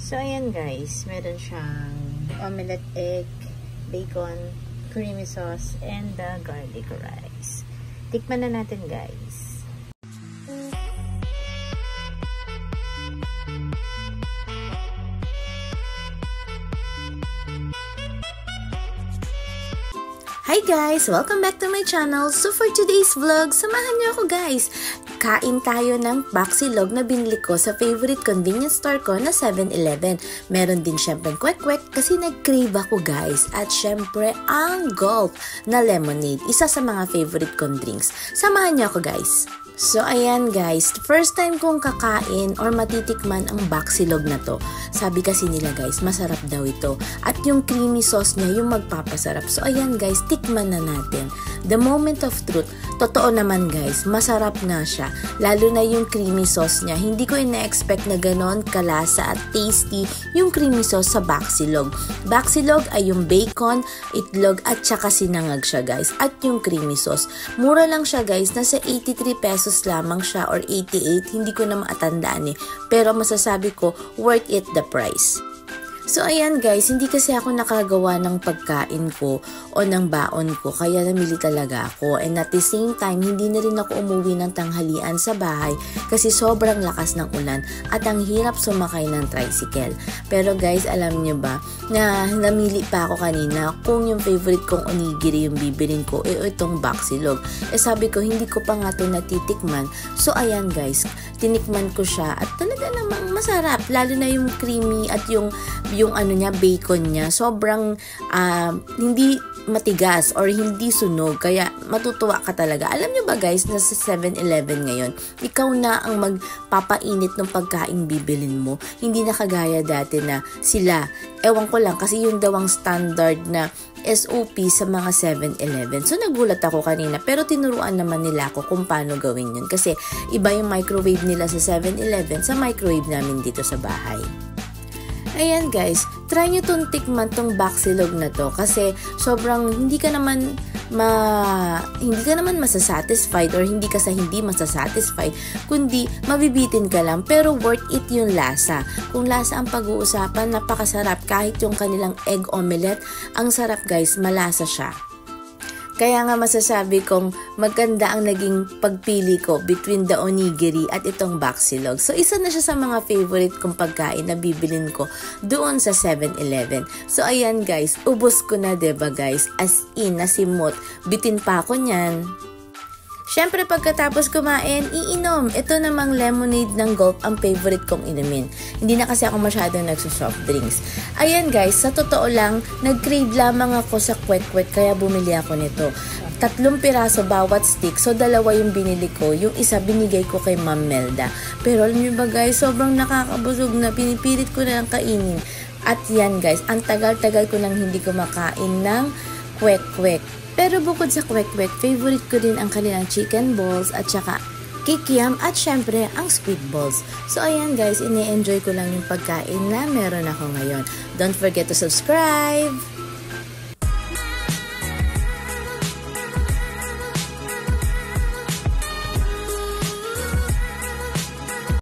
So, ayan guys, meron siyang omelette egg, bacon, creamy sauce, and the garlic rice. Tikman na natin guys. Hi guys! Welcome back to my channel. So for today's vlog, samahan niyo ako guys. Kain tayo ng baksilog na binili ko sa favorite convenience store ko na 7-Eleven. Meron din syempre kwek-kwek kasi nag-crave ako guys. At syempre ang Gulf na lemonade. Isa sa mga favorite kong drinks. Samahan niyo ako guys. So, ayan guys, first time kong kakain or matitikman ang baksilog na to. Sabi kasi nila guys, masarap daw ito. At yung creamy sauce niya, yung magpapasarap. So, ayan guys, tikman na natin. The moment of truth, totoo naman guys, masarap nga siya. Lalo na yung creamy sauce niya. Hindi ko ina-expect na ganon kalasa at tasty yung creamy sauce sa baksilog. Baksilog ay yung bacon, itlog at saka sinangag siya guys. At yung creamy sauce. Mura lang siya guys, nasa 83 pesos lamang siya or 88, hindi ko na maatandaan eh. Pero masasabi ko, worth it the price. So ayan guys, hindi kasi ako nakagawa ng pagkain ko o ng baon ko, kaya namili talaga ako. And at the same time, hindi na rin ako umuwi ng tanghalian sa bahay kasi sobrang lakas ng ulan at ang hirap sumakay ng tricycle. Pero guys, alam niyo ba na namili pa ako kanina kung yung favorite kong onigiri yung bibilin ko, itong baksilog. Sabi ko, hindi ko pa nga ito natitikman. So ayan guys, tinikman ko siya at talaga namang masarap. Lalo na yung creamy at yung ano niya, bacon niya, sobrang hindi matigas or hindi sunog, kaya matutuwa ka talaga. Alam niyo ba guys, nasa 7-Eleven ngayon, ikaw na ang magpapainit ng pagkain bibilin mo. Hindi na kagaya dati na sila, ewan ko lang, kasi yung daw ang standard na SOP sa mga 7-Eleven. So nagulat ako kanina, pero tinuruan naman nila ako kung paano gawin yun. Kasi iba yung microwave nila sa 7-Eleven sa microwave namin dito sa bahay. Ayan guys, try nyo tong tikman tong baksilog na to kasi sobrang hindi ka naman masasatisfied or hindi ka sa hindi masasatisfied, kundi mabibitin ka lang, pero worth it yung lasa. Kung lasa ang pag-uusapan, napakasarap. Kahit yung kanilang egg omelette, ang sarap guys, malasa siya. Kaya nga masasabi kong maganda ang naging pagpili ko between the onigiri at itong baksilog. So isa na siya sa mga favorite kong pagkain na bibilin ko doon sa 7-Eleven. So ayan guys, ubos ko na diba guys? As in, nasimot. Bitin pa ako niyan. Siyempre pagkatapos kumain, iinom. Ito namang lemonade ng Gulf ang favorite kong inumin. Hindi na kasi ako masyadong nagsusoft drinks. Ayan guys, sa totoo lang, nag-crave lamang ako sa kwek-kwek kaya bumili ako nito. 3 piraso bawat stick, so 2 yung binili ko. Yung isa binigay ko kay Ma'am Melda. Pero alam niyo ba guys, sobrang nakakabusog na, pinipilit ko na lang kainin. At yan guys, ang tagal-tagal ko nang hindi kumakain ng kwek-kwek. Pero bukod sa kwek-kwek, favorite ko din ang kanilang chicken balls at saka kikiam at syempre ang squid balls. So ayan guys, ini-enjoy ko lang yung pagkain na meron ako ngayon. Don't forget to subscribe!